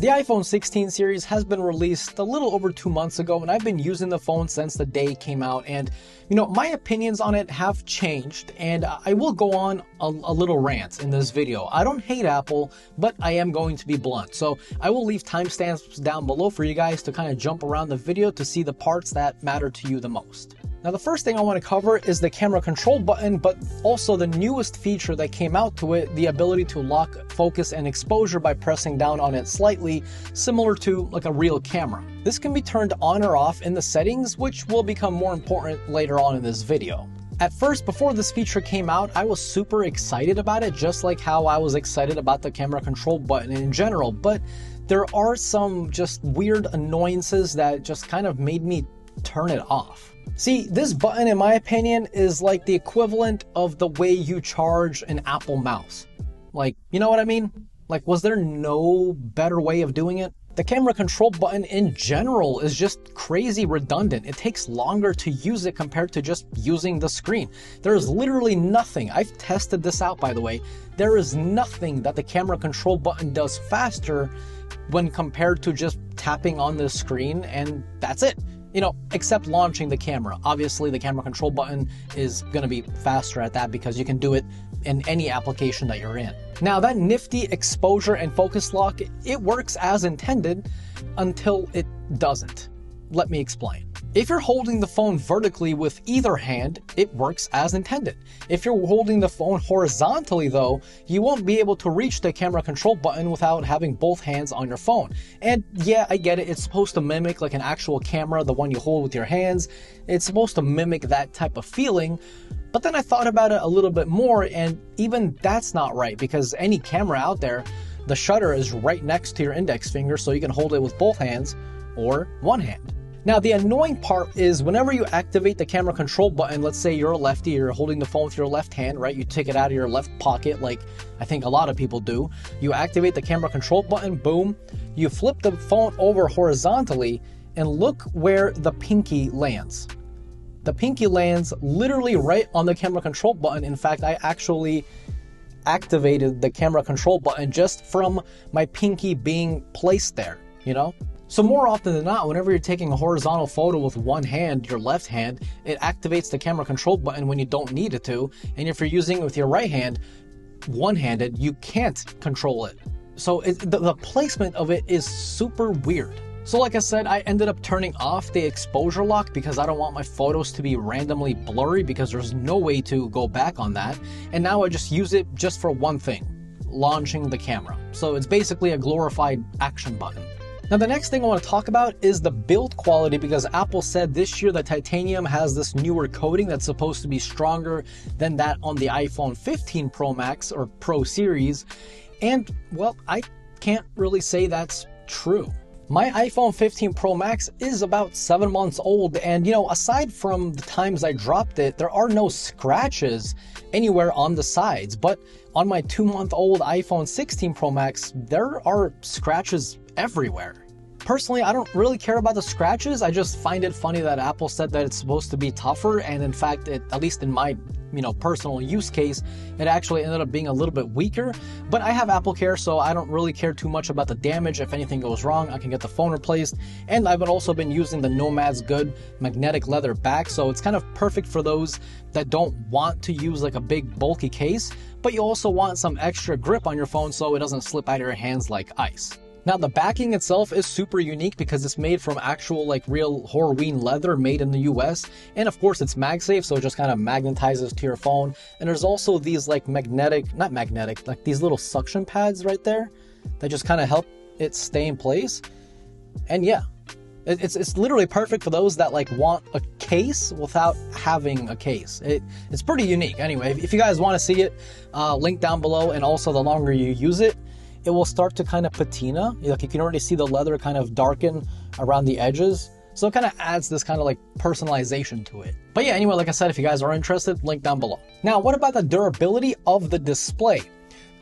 The iPhone 16 series has been released a little over 2 months ago, and I've been using the phone since the day it came out. And my opinions on it have changed, and I will go on a little rant in this video. I don't hate Apple, but I am going to be blunt. So I will leave timestamps down below for you guys to kind of jump around the video to see the parts that matter to you the most. Now, the first thing I want to cover is the camera control button, but also the newest feature that came out to it, the ability to lock focus and exposure by pressing down on it slightly, similar to like a real camera. This can be turned on or off in the settings, which will become more important later on in this video. At first, before this feature came out, I was super excited about it, just like how I was excited about the camera control button in general, but there are some just weird annoyances that just kind of made me turn it off. See, this button, in my opinion, is like the equivalent of the way you charge an Apple mouse. Like, you know what I mean? Like, was there no better way of doing it? The camera control button in general is just crazy redundant. It takes longer to use it compared to just using the screen. There is literally nothing. I've tested this out, by the way. There is nothing that the camera control button does faster when compared to just tapping on the screen, and that's it. Except launching the camera. Obviously, the camera control button is going to be faster at that because you can do it in any application that you're in. Now, that nifty exposure and focus lock, it works as intended until it doesn't. Let me explain. If you're holding the phone vertically with either hand, it works as intended. If you're holding the phone horizontally though, you won't be able to reach the camera control button without having both hands on your phone. And yeah, I get it, it's supposed to mimic like an actual camera, the one you hold with your hands. It's supposed to mimic that type of feeling. But then I thought about it a little bit more, and even that's not right, because any camera out there, the shutter is right next to your index finger, so you can hold it with both hands or one hand. Now, the annoying part is whenever you activate the camera control button, let's say you're a lefty, you're holding the phone with your left hand, right? You take it out of your left pocket, like I think a lot of people do. You activate the camera control button, boom. You flip the phone over horizontally, and look where the pinky lands. The pinky lands literally right on the camera control button. In fact, I actually activated the camera control button just from my pinky being placed there, So more often than not, whenever you're taking a horizontal photo with one hand, your left hand, it activates the camera control button when you don't need it to. And if you're using it with your right hand, one-handed, you can't control it. So the placement of it is super weird. So like I said, I ended up turning off the exposure lock because I don't want my photos to be randomly blurry, because there's no way to go back on that. And now I just use it just for one thing, launching the camera. So it's basically a glorified action button. Now, the next thing I want to talk about is the build quality, because Apple said this year that titanium has this newer coating that's supposed to be stronger than that on the iPhone 15 Pro Max or Pro series. And, well, I can't really say that's true. My iPhone 15 Pro Max is about 7 months old, and aside from the times I dropped it, there are no scratches anywhere on the sides. But on my 2-month-old iPhone 16 Pro Max, there are scratches everywhere. Personally, I don't really care about the scratches. I just find it funny that Apple said that it's supposed to be tougher, and in fact, at least in my personal use case, it actually ended up being a little bit weaker. But I have Apple Care, so I don't really care too much about the damage. If anything goes wrong, I can get the phone replaced. And I've also been using the Nomad's Good magnetic leather back, so it's kind of perfect for those that don't want to use like a big bulky case, but you also want some extra grip on your phone so it doesn't slip out of your hands like ice. Now, the backing itself is super unique because it's made from actual like real Horween leather made in the US. And of course it's MagSafe, so it just kind of magnetizes to your phone. And there's also these like like these little suction pads right there that just kind of help it stay in place. And yeah, it's literally perfect for those that like want a case without having a case. It's pretty unique. Anyway, if you guys want to see it, link down below. And also, the longer you use it, it will start to kind of patina. Like you can already see the leather kind of darken around the edges. So it kind of adds this kind of like personalization to it. But yeah, anyway, like I said, if you guys are interested, link down below. Now, what about the durability of the display?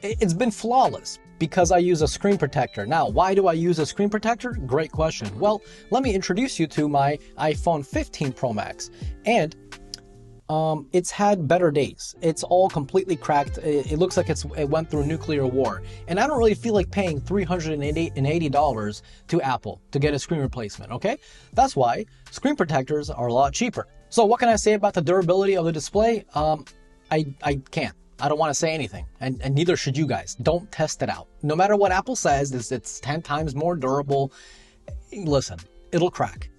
It's been flawless because I use a screen protector. Now, why do I use a screen protector? Great question. Well, let me introduce you to my iPhone 15 Pro Max. And it's had better days. It's all completely cracked. It looks like it went through nuclear war. And I don't really feel like paying $380 to Apple to get a screen replacement, okay? That's why screen protectors are a lot cheaper. So what can I say about the durability of the display? I can't. I don't want to say anything, and neither should you guys. Don't test it out. No matter what Apple says, it's 10 times more durable. Listen, it'll crack.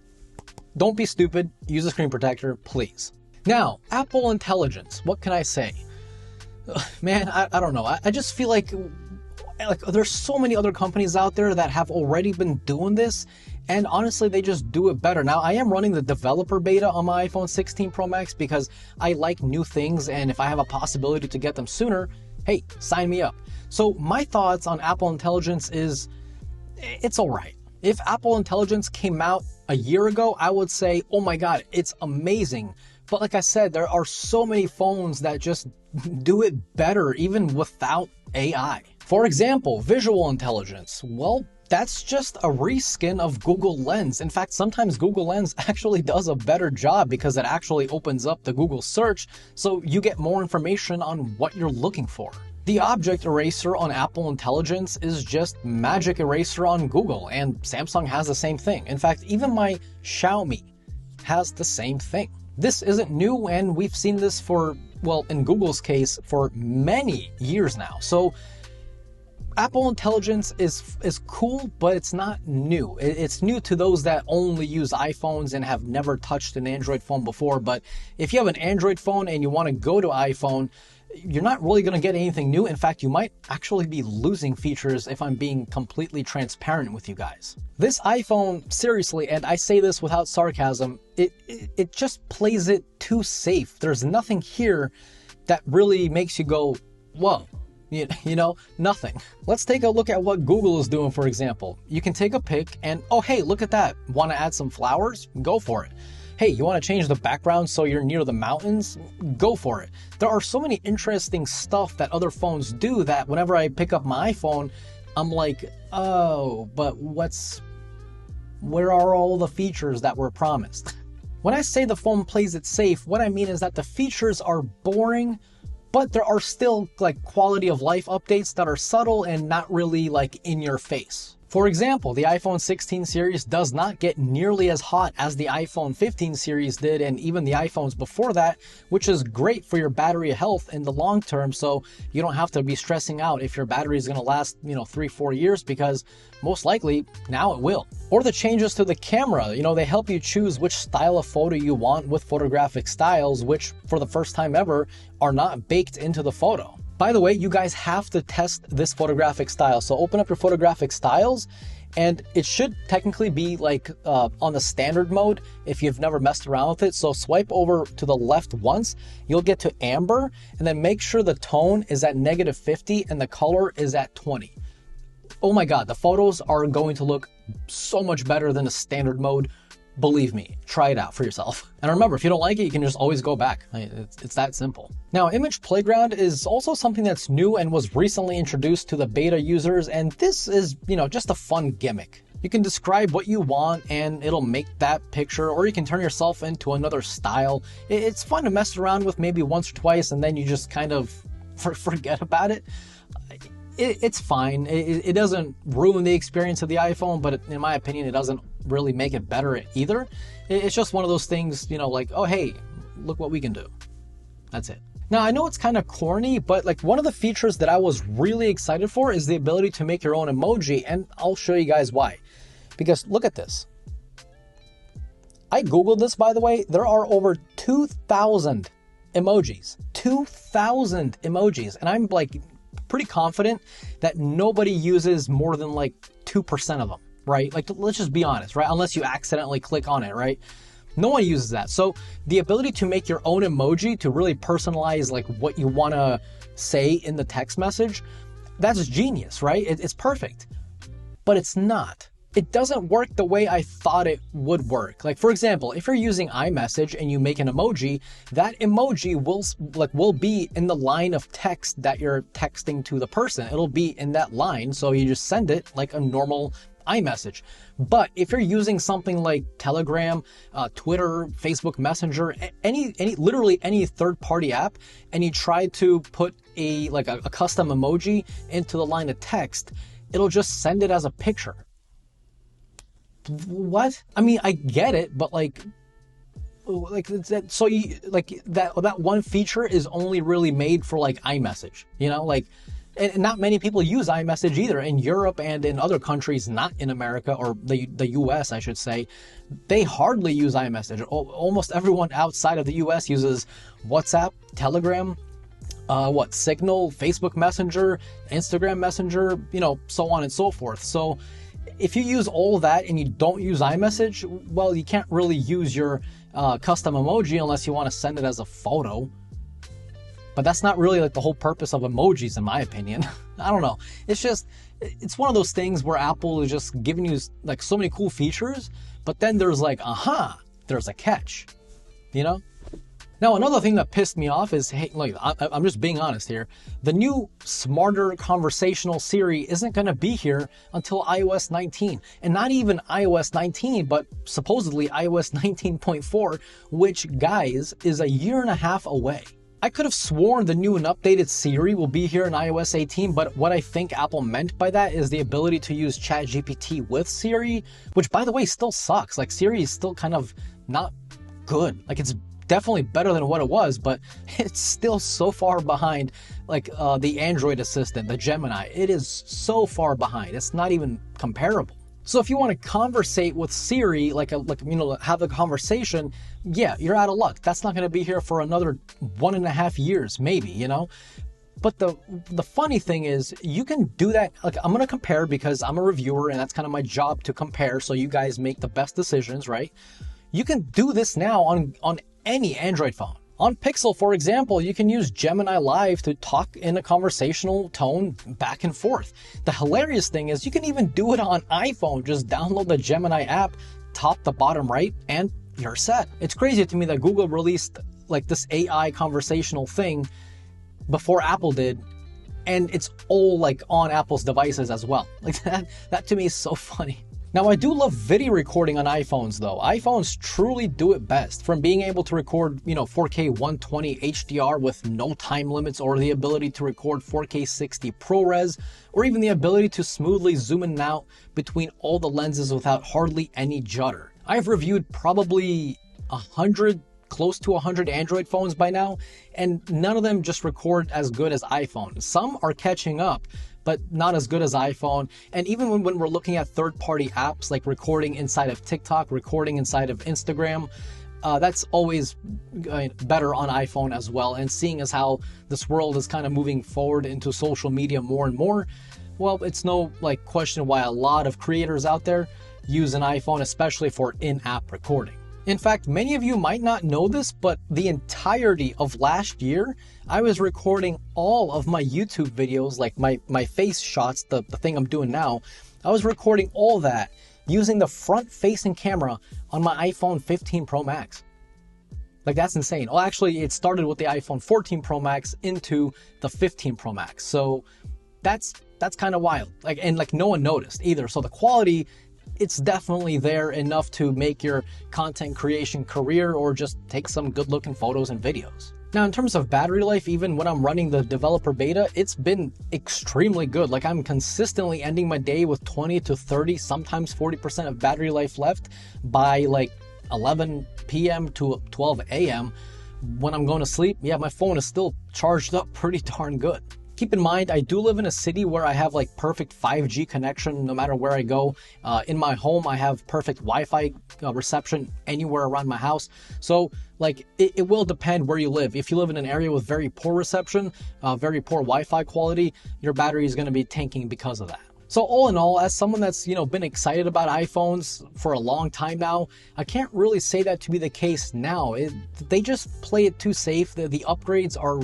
Don't be stupid. Use a screen protector, please. Now, Apple Intelligence. What can I say? Man, I don't know. I just feel like there's so many other companies out there that have already been doing this, and honestly, they just do it better. Now, I am running the developer beta on my iPhone 16 Pro Max because I like new things, and if I have a possibility to get them sooner, hey, sign me up. So my thoughts on Apple Intelligence is, it's all right. If Apple Intelligence came out a year ago, I would say, oh my God, it's amazing. But like I said, there are so many phones that just do it better even without AI. For example, visual intelligence. Well, that's just a reskin of Google Lens. In fact, sometimes Google Lens actually does a better job because it actually opens up the Google search so you get more information on what you're looking for. The object eraser on Apple Intelligence is just magic eraser on Google, and Samsung has the same thing. In fact, even my Xiaomi has the same thing. This isn't new, and we've seen this for, well, in Google's case, for many years now. So Apple Intelligence is cool, but it's not new. It's new to those that only use iPhones and have never touched an Android phone before. But if you have an Android phone and you want to go to iPhone, you're not really going to get anything new. In fact, you might actually be losing features if I'm being completely transparent with you guys. This iPhone, seriously, and I say this without sarcasm, it just plays it too safe. There's nothing here that really makes you go, whoa. You know, nothing. Let's take a look at what Google is doing, for example. You can take a pic and, oh, hey, look at that. Want to add some flowers? Go for it. Hey, you want to change the background so you're near the mountains? Go for it. There are so many interesting stuff that other phones do that whenever I pick up my iPhone, I'm like, oh, but where are all the features that were promised? When I say the phone plays it safe, what I mean is that the features are boring, but there are still like quality of life updates that are subtle and not really like in your face. For example, the iPhone 16 series does not get nearly as hot as the iPhone 15 series did, and even the iPhones before that, which is great for your battery health in the long term, so you don't have to be stressing out if your battery is going to last, 3-4 years, because most likely now it will. Or the changes to the camera, they help you choose which style of photo you want with photographic styles, which for the first time ever are not baked into the photo. By the way, you guys have to test this photographic style. So open up your photographic styles, and it should technically be like on the standard mode if you've never messed around with it. So swipe over to the left once, you'll get to amber, and then make sure the tone is at -50 and the color is at 20. Oh my God, the photos are going to look so much better than the standard mode. Believe me, try it out for yourself. And remember, if you don't like it, you can just always go back. It's that simple. Now, Image Playground is also something that's new and was recently introduced to the beta users, and this is, just a fun gimmick. You can describe what you want and it'll make that picture, or you can turn yourself into another style. It's fun to mess around with maybe once or twice and then you just kind of forget about it. It's fine. It doesn't ruin the experience of the iPhone, but in my opinion, it doesn't really make it better either. It's just one of those things, like, oh, hey, look what we can do. That's it. Now, I know it's kind of corny, but like one of the features that I was really excited for is the ability to make your own emoji, and I'll show you guys why. Because look at this. I Googled this, by the way. There are over 2,000 emojis. 2,000 emojis. And I'm like pretty confident that nobody uses more than like 2% of them, right? Like, let's just be honest, right? Unless you accidentally click on it, right? No one uses that. So the ability to make your own emoji to really personalize like what you want to say in the text message, that's genius, right? It's perfect, but it's not. It doesn't work the way I thought it would work. Like, for example, if you're using iMessage and you make an emoji, that emoji will be in the line of text that you're texting to the person. It'll be in that line. So you just send it like a normal iMessage. But if you're using something like Telegram, Twitter, Facebook Messenger, literally any third-party app, and you try to put a custom emoji into the line of text, it'll just send it as a picture. What? I mean, I get it, but that one feature is only really made for like iMessage, you know, like, and not many people use iMessage either in Europe and in other countries, not in America, or the US, I should say. They hardly use iMessage. Almost everyone outside of the US uses WhatsApp, Telegram, Signal, Facebook Messenger, Instagram Messenger, you know, so on and so forth. So if you use all that and you don't use iMessage, well, you can't really use your custom emoji unless you want to send it as a photo. But that's not really like the whole purpose of emojis, in my opinion. I don't know. It's one of those things where Apple is just giving you like so many cool features, but then there's like, there's a catch, you know? Now, another thing that pissed me off is, hey, look, I'm just being honest here. The new smarter conversational Siri isn't going to be here until iOS 19. And not even iOS 19, but supposedly iOS 19.4, which, guys, is a year and a half away. I could have sworn the new and updated Siri will be here in iOS 18, but what I think Apple meant by that is the ability to use ChatGPT with Siri, which, by the way, still sucks. Like, Siri is still kind of not good. Like, it's definitely better than what it was, but it's still so far behind, like the Android assistant, the Gemini. It is so far behind. It's not even comparable. So if you want to conversate with Siri, have a conversation, yeah, you're out of luck. That's not going to be here for another 1.5 years, maybe, you know? But the funny thing is, you can do that. Like, I'm going to compare because I'm a reviewer and that's kind of my job to compare, so you guys make the best decisions, right? You can do this now on any Android phone. On Pixel, for example, you can use Gemini Live to talk in a conversational tone back and forth. The hilarious thing is you can even do it on iPhone. Just download the Gemini app, top to bottom right, and you're set. It's crazy to me that Google released like this AI conversational thing before Apple did, and it's all like on Apple's devices as well. Like that to me is so funny. Now, I do love video recording on iPhones, though. iPhones truly do it best. From being able to record, 4K 120 HDR with no time limits, or the ability to record 4K 60 ProRes, or even the ability to smoothly zoom in and out between all the lenses without hardly any judder. I've reviewed probably close to 100 Android phones by now, and none of them just record as good as iPhone. Some are catching up, but not as good as iPhone. And even when we're looking at third-party apps like recording inside of TikTok, recording inside of Instagram, that's always better on iPhone as well. And seeing as how this world is kind of moving forward into social media more and more, well, it's no question why a lot of creators out there use an iPhone, especially for in-app recording. In fact, many of you might not know this, but the entirety of last year, I was recording all of my YouTube videos, like my face shots, the thing I'm doing now. I was recording all that using the front-facing camera on my iPhone 15 Pro Max. Like, that's insane. Well, actually, it started with the iPhone 14 Pro Max into the 15 Pro Max. So that's kind of wild. And no one noticed either. So the quality, it's definitely there enough to make your content creation career, or just take some good looking photos and videos. Now, in terms of battery life, even when I'm running the developer beta, it's been extremely good. Like, I'm consistently ending my day with 20 to 30, sometimes 40% of battery life left by 11 p.m. to 12 a.m. When I'm going to sleep, yeah, my phone is still charged up pretty darn good. Keep in mind, I do live in a city where I have perfect 5G connection no matter where I go. In my home, I have perfect Wi-Fi reception anywhere around my house. So it will depend where you live. If you live in an area with very poor reception, very poor Wi-Fi quality, your battery is going to be tanking because of that. So all in all, as someone that's been excited about iPhones for a long time now, I can't really say that to be the case now. They just play it too safe. The upgrades are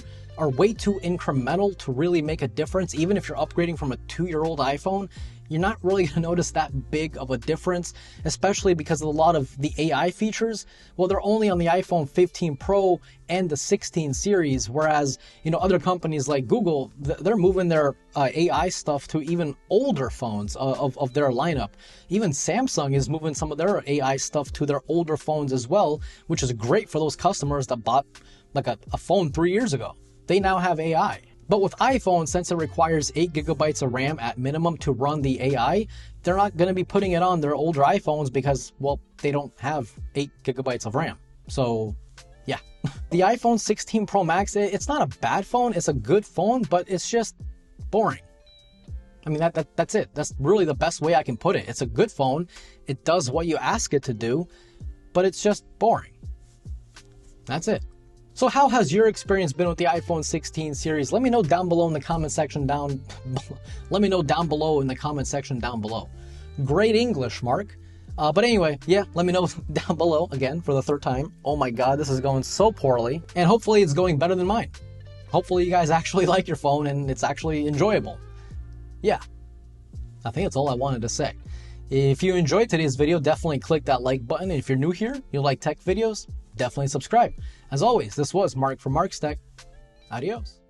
way too incremental to really make a difference. Even if you're upgrading from a 2-year-old iPhone, you're not really going to notice that big of a difference, especially because of a lot of the AI features. Well, they're only on the iPhone 15 Pro and the 16 series, whereas, other companies like Google, they're moving their AI stuff to even older phones of their lineup. Even Samsung is moving some of their AI stuff to their older phones as well, which is great for those customers that bought like a phone 3 years ago. They now have AI. But with iPhone, since it requires 8 gigabytes of RAM at minimum to run the AI, they're not going to be putting it on their older iPhones because, well, they don't have 8 gigabytes of RAM. So, yeah. The iPhone 16 Pro Max, it's not a bad phone. It's a good phone, but it's just boring. I mean, that's it. That's really the best way I can put it. It's a good phone. It does what you ask it to do, but it's just boring. That's it. So how has your experience been with the iPhone 16 series? Let me know down below in the comment section down below. Great English, Mark. But anyway, yeah, let me know down below again for the third time. Oh my God, this is going so poorly. And hopefully it's going better than mine. Hopefully you guys actually like your phone and it's actually enjoyable. Yeah, I think that's all I wanted to say. If you enjoyed today's video, definitely click that like button. And if you're new here, you like tech videos, definitely subscribe. As always, this was Mark from Mark's Tech. Adios.